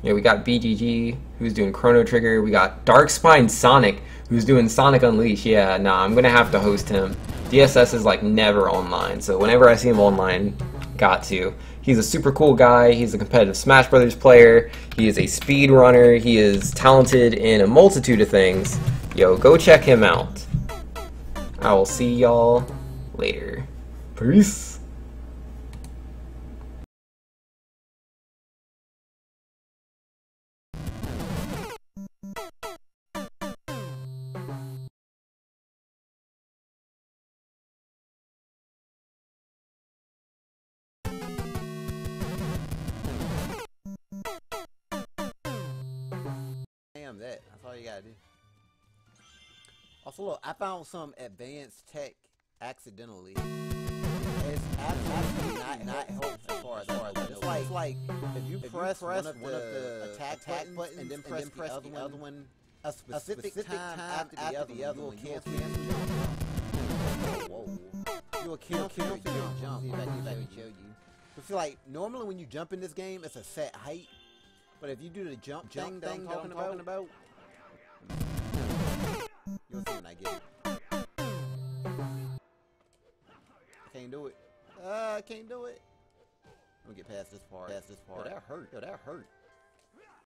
yeah, we got BGG, who's doing Chrono Trigger. We got Darkspine Sonic, who's doing Sonic Unleashed. Yeah, nah, I'm gonna have to host him. DSS is like never online, so whenever I see him online, got to. He's a super cool guy. He's a competitive Smash Brothers player. He is a speed runner. He is talented in a multitude of things. Yo, go check him out. I will see y'all later. Peace. That. That's all you gotta do. Also, look, I found some advanced tech accidentally. It's absolutely not helpful as far as I know. It's like if you press one of the attack buttons and then press the other one a specific time after the other one, you'll cancel. Whoa. You'll cancel your jump. See if I can show you. I feel like normally when you jump in this game, it's a set height. But if you do the jump thing that I'm talking about, you'll see when I get it. I can't do it. I can't do it. Let me get past this part. Yo, that hurt.